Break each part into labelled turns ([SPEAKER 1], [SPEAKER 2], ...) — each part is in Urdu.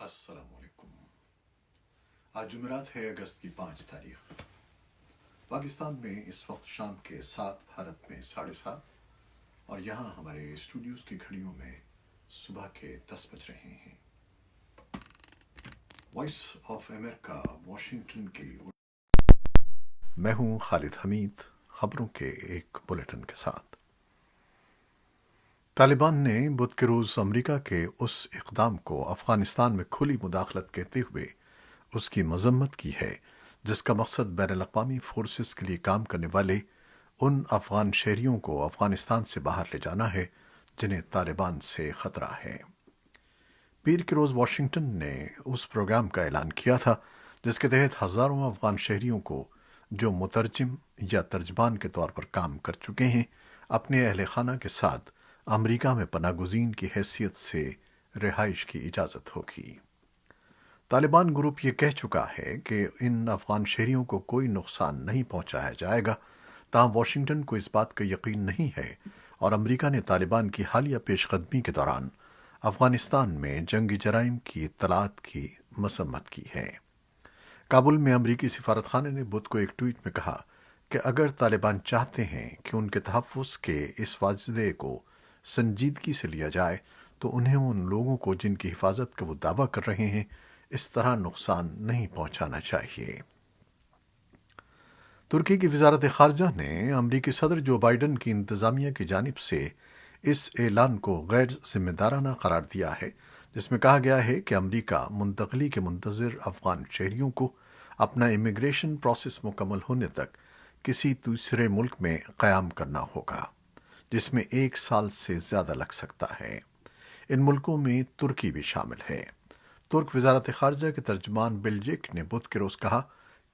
[SPEAKER 1] السلام علیکم۔ آج جمعرات ہے، اگست کی 5 تاریخ۔ پاکستان میں اس وقت شام کے 7، بھارت میں 7:30، اور یہاں ہمارے اسٹوڈیوز کی گھڑیوں میں صبح کے 10 بج رہے ہیں۔ وائس آف امریکہ، واشنگٹن کی میں ہوں خالد حمید، خبروں کے ایک بلیٹن کے ساتھ۔ طالبان نے بدھ کے روز امریکہ کے اس اقدام کو افغانستان میں کھلی مداخلت کہتے ہوئے اس کی مذمت کی ہے جس کا مقصد بین الاقوامی فورسز کے لیے کام کرنے والے ان افغان شہریوں کو افغانستان سے باہر لے جانا ہے جنہیں طالبان سے خطرہ ہے۔ پیر کے روز واشنگٹن نے اس پروگرام کا اعلان کیا تھا جس کے تحت ہزاروں افغان شہریوں کو جو مترجم یا ترجمان کے طور پر کام کر چکے ہیں اپنے اہل خانہ کے ساتھ امریکہ میں پناہ گزین کی حیثیت سے رہائش کی اجازت ہوگی۔ طالبان گروپ یہ کہہ چکا ہے کہ ان افغان شہریوں کو کوئی نقصان نہیں پہنچایا جائے گا، تاہم واشنگٹن کو اس بات کا یقین نہیں ہے، اور امریکہ نے طالبان کی حالیہ پیش قدمی کے دوران افغانستان میں جنگی جرائم کی اطلاعات کی مذمت کی ہے۔ کابل میں امریکی سفارت خانے نے بدھ کو ایک ٹویٹ میں کہا کہ اگر طالبان چاہتے ہیں کہ ان کے تحفظ کے اس واجدے کو سنجیدگی سے لیا جائے تو انہیں ان لوگوں کو جن کی حفاظت کا وہ دعویٰ کر رہے ہیں اس طرح نقصان نہیں پہنچانا چاہیے۔ ترکی کی وزارت خارجہ نے امریکی صدر جو بائیڈن کی انتظامیہ کی جانب سے اس اعلان کو غیر ذمہ دارانہ قرار دیا ہے جس میں کہا گیا ہے کہ امریکہ منتقلی کے منتظر افغان شہریوں کو اپنا امیگریشن پروسیس مکمل ہونے تک کسی دوسرے ملک میں قیام کرنا ہوگا، جس میں 1 سال سے زیادہ لگ سکتا ہے۔ ان ملکوں میں ترکی بھی شامل ہے۔ ترک وزارت خارجہ کے ترجمان بلجک نے بدھ کے روز کہا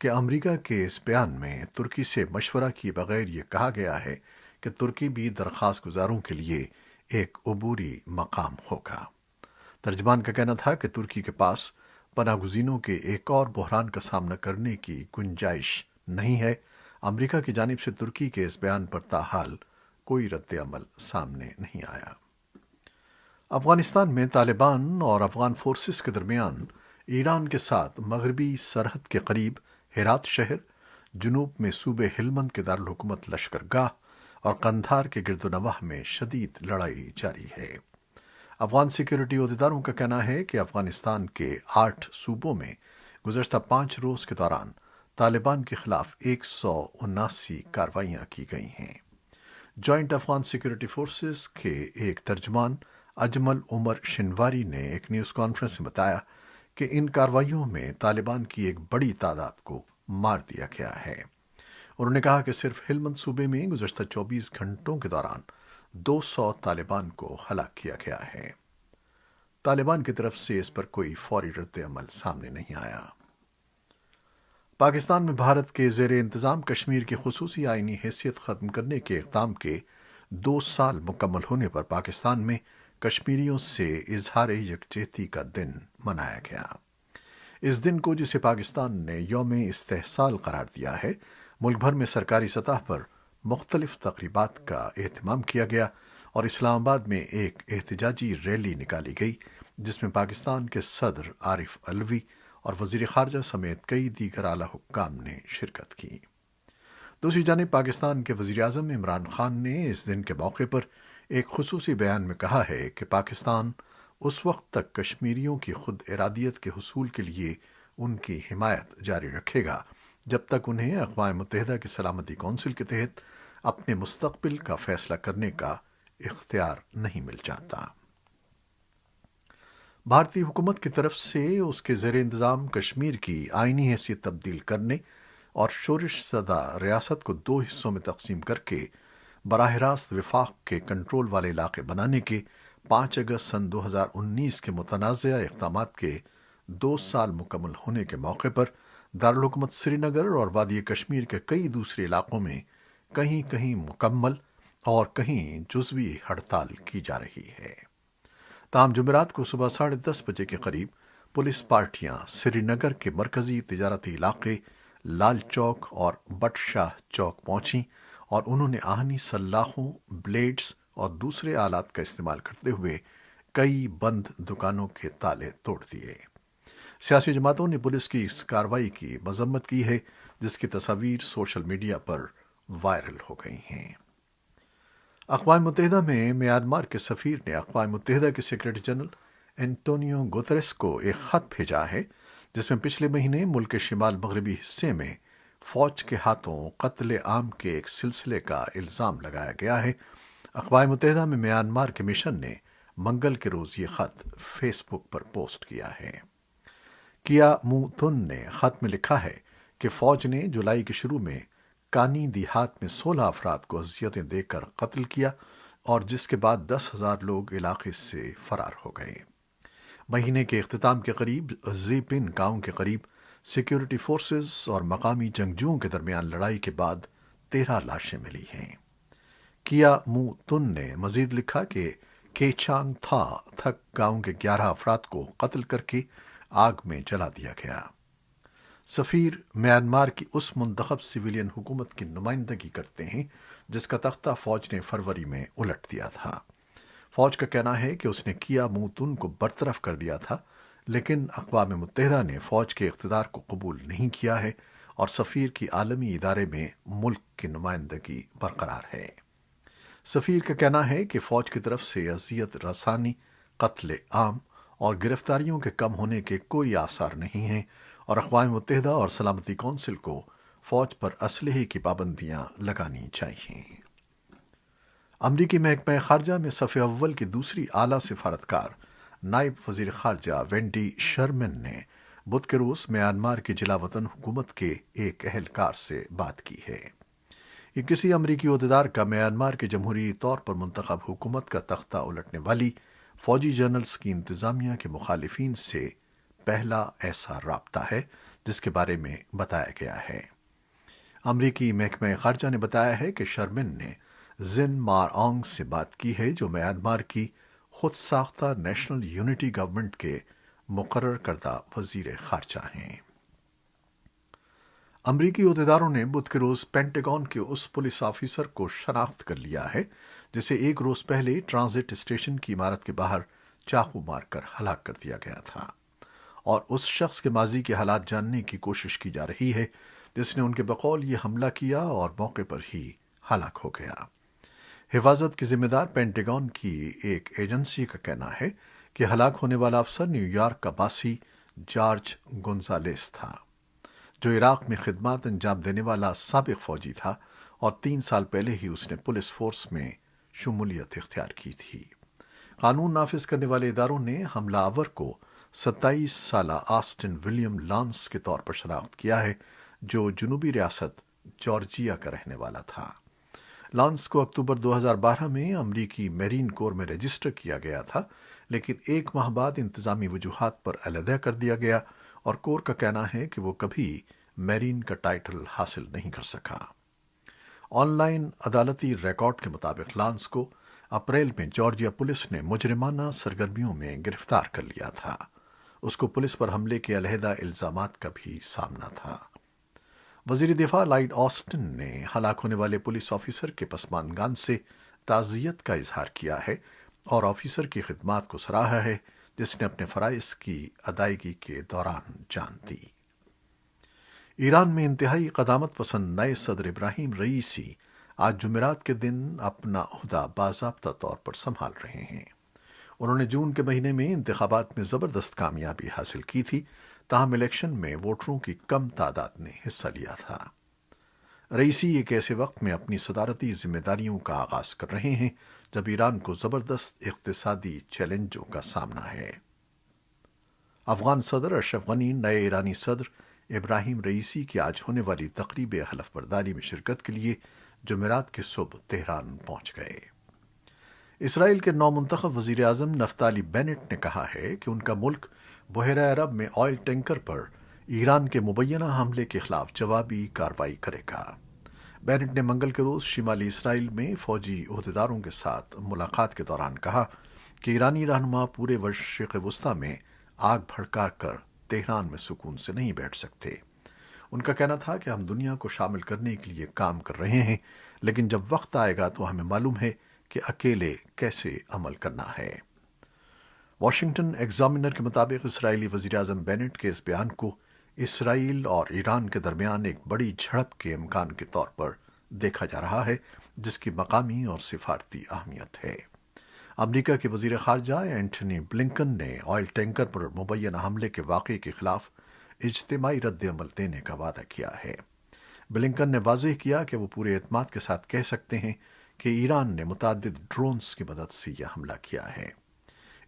[SPEAKER 1] کہ امریکہ کے اس بیان میں ترکی سے مشورہ کیے بغیر یہ کہا گیا ہے کہ ترکی بھی درخواست گزاروں کے لیے ایک عبوری مقام ہوگا۔ ترجمان کا کہنا تھا کہ ترکی کے پاس پناہ گزینوں کے ایک اور بحران کا سامنا کرنے کی گنجائش نہیں ہے۔ امریکہ کی جانب سے ترکی کے اس بیان پر تاحال کوئی رد عمل سامنے نہیں آیا۔ افغانستان میں طالبان اور افغان فورسز کے درمیان ایران کے ساتھ مغربی سرحد کے قریب ہرات شہر، جنوب میں صوبے ہلمند کے دارالحکومت لشکرگاہ اور قندھار کے گرد و نواح میں شدید لڑائی جاری ہے۔ افغان سیکیورٹی عہدیداروں کا کہنا ہے کہ افغانستان کے 8 صوبوں میں گزشتہ 5 روز کے دوران طالبان کے خلاف 179 کارروائیاں کی گئی ہیں۔ جوائنٹ افغان سیکیورٹی فورسز کے ایک ترجمان اجمل عمر شنواری نے ایک نیوز کانفرنس میں بتایا کہ ان کارروائیوں میں طالبان کی ایک بڑی تعداد کو مار دیا گیا ہے۔ انہوں نے کہا کہ صرف ہلمند صوبے میں گزشتہ 24 گھنٹوں کے دوران 200 طالبان کو ہلاک کیا گیا ہے۔ طالبان کی طرف سے اس پر کوئی فوری رد عمل سامنے نہیں آیا۔ پاکستان میں بھارت کے زیر انتظام کشمیر کی خصوصی آئینی حیثیت ختم کرنے کے اقدام کے 2 سال مکمل ہونے پر پاکستان میں کشمیریوں سے اظہار یکجہتی کا دن منایا گیا۔ اس دن کو، جسے پاکستان نے یوم استحصال قرار دیا ہے، ملک بھر میں سرکاری سطح پر مختلف تقریبات کا اہتمام کیا گیا اور اسلام آباد میں ایک احتجاجی ریلی نکالی گئی جس میں پاکستان کے صدر عارف علوی اور وزیر خارجہ سمیت کئی دیگر اعلیٰ حکام نے شرکت کی۔ دوسری جانب پاکستان کے وزیر اعظم عمران خان نے اس دن کے موقع پر ایک خصوصی بیان میں کہا ہے کہ پاکستان اس وقت تک کشمیریوں کی خود ارادیت کے حصول کے لیے ان کی حمایت جاری رکھے گا جب تک انہیں اقوام متحدہ کی سلامتی کونسل کے تحت اپنے مستقبل کا فیصلہ کرنے کا اختیار نہیں مل جاتا۔ بھارتی حکومت کی طرف سے اس کے زیر انتظام کشمیر کی آئینی حیثیت تبدیل کرنے اور شورش زدہ ریاست کو 2 حصوں میں تقسیم کر کے براہ راست وفاق کے کنٹرول والے علاقے بنانے کے 5 اگست سن 2019 کے متنازعہ اقدامات کے 2 سال مکمل ہونے کے موقع پر دارالحکومت سری نگر اور وادی کشمیر کے کئی دوسرے علاقوں میں کہیں کہیں مکمل اور کہیں جزوی ہڑتال کی جا رہی ہے۔ تاہم جمعرات کو صبح 10:30 بجے کے قریب پولیس پارٹیاں سری نگر کے مرکزی تجارتی علاقے لال چوک اور بٹ شاہ چوک پہنچیں اور انہوں نے آہنی سلاخوں، بلیڈز اور دوسرے آلات کا استعمال کرتے ہوئے کئی بند دکانوں کے تالے توڑ دیے۔ سیاسی جماعتوں نے پولیس کی اس کارروائی کی مذمت کی ہے، جس کی تصاویر سوشل میڈیا پر وائرل ہو گئی ہیں۔ اقوام متحدہ میں میانمار کے سفیر نے اقوام متحدہ کے سیکرٹری جنرل اینٹونیو گوتریس کو ایک خط بھیجا ہے، جس میں پچھلے مہینے ملک کے شمال مغربی حصے میں فوج کے ہاتھوں قتل عام کے ایک سلسلے کا الزام لگایا گیا ہے۔ اقوام متحدہ میں میانمار کے مشن نے منگل کے روز یہ خط فیس بک پر پوسٹ کیا ہے۔ کیا مو تن نے خط میں لکھا ہے کہ فوج نے جولائی کے شروع میں کانی دیہات میں 16 افراد کو اذیتیں دے کر قتل کیا، اور جس کے بعد 10,000 لوگ علاقے سے فرار ہو گئے۔ مہینے کے اختتام کے قریب زیپن گاؤں کے قریب سیکیورٹی فورسز اور مقامی جنگجوؤں کے درمیان لڑائی کے بعد 13 لاشیں ملی ہیں۔ کیا مو تن نے مزید لکھا کہ کیچانگ تھا تھک گاؤں کے 11 افراد کو قتل کر کے آگ میں جلا دیا گیا۔ سفیر میانمار کی اس منتخب سویلین حکومت کی نمائندگی کرتے ہیں جس کا تختہ فوج نے فروری میں الٹ دیا تھا۔ فوج کا کہنا ہے کہ اس نے کیا مو تن کو برطرف کر دیا تھا، لیکن اقوام متحدہ نے فوج کے اقتدار کو قبول نہیں کیا ہے اور سفیر کی عالمی ادارے میں ملک کی نمائندگی برقرار ہے۔ سفیر کا کہنا ہے کہ فوج کی طرف سے اذیت رسانی، قتل عام اور گرفتاریوں کے کم ہونے کے کوئی آثار نہیں ہیں، اور اقوام متحدہ اور سلامتی کونسل کو فوج پر اسلحے کی پابندیاں لگانی چاہیے۔ امریکی محکمہ خارجہ میں صف اول کی دوسری اعلیٰ سفارتکار نائب وزیر خارجہ وینڈی شرمن نے بدھ کے روز میانمار کی جلا وطن حکومت کے ایک اہلکار سے بات کی ہے۔ یہ کسی امریکی عہدیدار کا میانمار کے جمہوری طور پر منتخب حکومت کا تختہ الٹنے والی فوجی جنرلز کی انتظامیہ کے مخالفین سے پہلا ایسا رابطہ ہے جس کے بارے میں بتایا گیا ہے۔ امریکی محکمہ خارجہ نے بتایا ہے کہ شرمن نے زن مار آنگ سے بات کی ہے، جو میانمار کی خود ساختہ نیشنل یونٹی گورنمنٹ کے مقرر کردہ وزیر خارجہ ہیں۔ امریکی عہدیداروں نے بدھ کے روز پینٹاگون کے اس پولیس آفیسر کو شناخت کر لیا ہے جسے ایک روز پہلے ٹرانزٹ اسٹیشن کی عمارت کے باہر چاقو مار کر ہلاک کر دیا گیا تھا، اور اس شخص کے ماضی کے حالات جاننے کی کوشش کی جا رہی ہے جس نے ان کے بقول یہ حملہ کیا اور موقع پر ہی ہلاک ہو گیا۔ حفاظت کے ذمہ دار پینٹاگون کی ایک ایجنسی کا کہنا ہے کہ ہلاک ہونے والا افسر نیو یارک کا باسی جارج گونزالیس تھا، جو عراق میں خدمات انجام دینے والا سابق فوجی تھا، اور 3 سال پہلے ہی اس نے پولیس فورس میں شمولیت اختیار کی تھی۔ قانون نافذ کرنے والے اداروں نے حملہ آور کو 27 سالہ آسٹن ولیم لانس کے طور پر شناخت کیا ہے، جو جنوبی ریاست جارجیا کا رہنے والا تھا۔ لانس کو اکتوبر 2012 میں امریکی میرین کور میں رجسٹر کیا گیا تھا، لیکن 1 ماہ بعد انتظامی وجوہات پر علیحدہ کر دیا گیا، اور کور کا کہنا ہے کہ وہ کبھی میرین کا ٹائٹل حاصل نہیں کر سکا۔ آن لائن عدالتی ریکارڈ کے مطابق لانس کو اپریل میں جارجیا پولیس نے مجرمانہ سرگرمیوں میں گرفتار کر لیا تھا۔ اس کو پولیس پر حملے کے علیحدہ الزامات کا بھی سامنا تھا۔ وزیر دفاع لائیڈ آسٹن نے ہلاک ہونے والے پولیس آفیسر کے پسماندگان سے تعزیت کا اظہار کیا ہے اور آفیسر کی خدمات کو سراہا ہے جس نے اپنے فرائض کی ادائیگی کے دوران جان دی۔ ایران میں انتہائی قدامت پسند نئے صدر ابراہیم رئیسی آج جمعرات کے دن اپنا عہدہ باضابطہ طور پر سنبھال رہے ہیں۔ انہوں نے جون کے مہینے میں انتخابات میں زبردست کامیابی حاصل کی تھی، تاہم الیکشن میں ووٹروں کی کم تعداد نے حصہ لیا تھا۔ رئیسی ایک ایسے وقت میں اپنی صدارتی ذمہ داریوں کا آغاز کر رہے ہیں جب ایران کو زبردست اقتصادی چیلنجوں کا سامنا ہے۔ افغان صدر اشرف غنی نئے ایرانی صدر ابراہیم رئیسی کی آج ہونے والی تقریب حلف برداری میں شرکت کے لیے جمعرات کی صبح تہران پہنچ گئے۔ اسرائیل کے نو منتخب وزیر اعظم نفتالی بینٹ نے کہا ہے کہ ان کا ملک بحیرہ عرب میں آئل ٹینکر پر ایران کے مبینہ حملے کے خلاف جوابی کارروائی کرے گا۔ بینٹ نے منگل کے روز شمالی اسرائیل میں فوجی عہدیداروں کے ساتھ ملاقات کے دوران کہا کہ ایرانی رہنما پورے مشرق وسطی میں آگ بھڑکا کر تہران میں سکون سے نہیں بیٹھ سکتے۔ ان کا کہنا تھا کہ ہم دنیا کو شامل کرنے کے لیے کام کر رہے ہیں، لیکن جب وقت آئے گا تو ہمیں معلوم ہے کہ اکیلے کیسے عمل کرنا ہے۔ واشنگٹن ایگزامینر کے مطابق اسرائیلی وزیراعظم بینٹ کے اس بیان کو اسرائیل اور ایران کے درمیان ایک بڑی جھڑپ کے امکان کے طور پر دیکھا جا رہا ہے، جس کی مقامی اور سفارتی اہمیت ہے۔ امریکہ کے وزیر خارجہ اینٹونی بلنکن نے آئل ٹینکر پر مبینہ حملے کے واقعے کے خلاف اجتماعی رد عمل دینے کا وعدہ کیا ہے۔ بلنکن نے واضح کیا کہ وہ پورے اعتماد کے ساتھ کہہ سکتے ہیں کہ ایران نے متعدد ڈرونز کی مدد سے یہ حملہ کیا ہے۔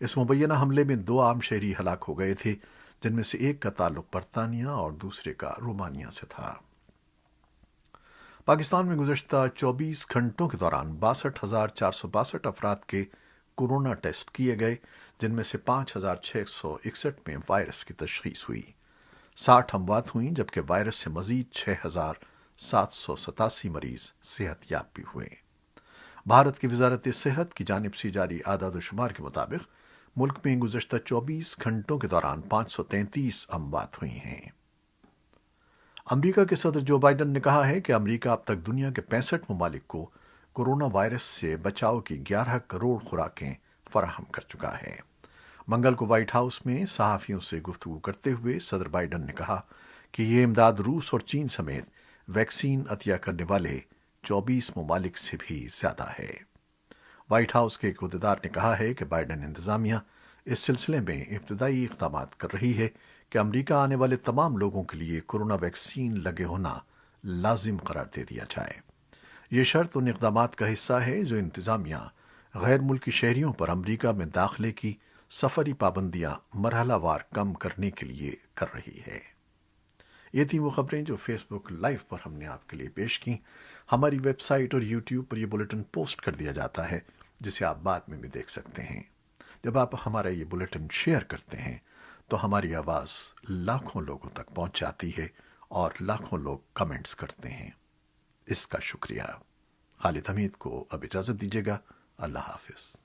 [SPEAKER 1] اس مبینہ حملے میں 2 عام شہری ہلاک ہو گئے تھے، جن میں سے ایک کا تعلق برطانیہ اور دوسرے کا رومانیہ سے تھا۔ پاکستان میں گزشتہ 24 گھنٹوں کے دوران 62,462 افراد کے کورونا ٹیسٹ کیے گئے، جن میں سے 5,661 میں وائرس کی تشخیص ہوئی۔ 60 اموات ہوئیں، جبکہ وائرس سے مزید 6,787 مریض صحت یاب بھی ہوئے۔ بھارت کی وزارت صحت کی جانب سے جاری اعداد و شمار کے مطابق ملک میں گزشتہ 24 گھنٹوں کے دوران 533 اموات ہوئی ہیں۔ امریکہ کے صدر جو بائیڈن نے کہا ہے کہ امریکہ اب تک دنیا کے 65 ممالک کو کورونا وائرس سے بچاؤ کی 11 کروڑ خوراکیں فراہم کر چکا ہے۔ منگل کو وائٹ ہاؤس میں صحافیوں سے گفتگو کرتے ہوئے صدر بائیڈن نے کہا کہ یہ امداد روس اور چین سمیت ویکسین عطیہ کرنے والے 24 ممالک سے بھی زیادہ ہے۔ وائٹ ہاؤس کے ایک عہدیدار نے کہا ہے کہ بائیڈن انتظامیہ اس سلسلے میں ابتدائی اقدامات کر رہی ہے کہ امریکہ آنے والے تمام لوگوں کے لیے کورونا ویکسین لگے ہونا لازم قرار دے دیا جائے۔ یہ شرط ان اقدامات کا حصہ ہے جو انتظامیہ غیر ملکی شہریوں پر امریکہ میں داخلے کی سفری پابندیاں مرحلہ وار کم کرنے کے لیے کر رہی ہے۔ یہ تھی وہ خبریں جو فیس بک لائیو پر ہم نے آپ کے لیے پیش کی۔ ہماری ویب سائٹ اور یوٹیوب پر یہ بلیٹن پوسٹ کر دیا جاتا ہے، جسے آپ بعد میں بھی دیکھ سکتے ہیں۔ جب آپ ہمارا یہ بلیٹن شیئر کرتے ہیں تو ہماری آواز لاکھوں لوگوں تک پہنچ جاتی ہے اور لاکھوں لوگ کمنٹس کرتے ہیں۔ اس کا شکریہ۔ خالد حمید کو اب اجازت دیجیے گا۔ اللہ حافظ۔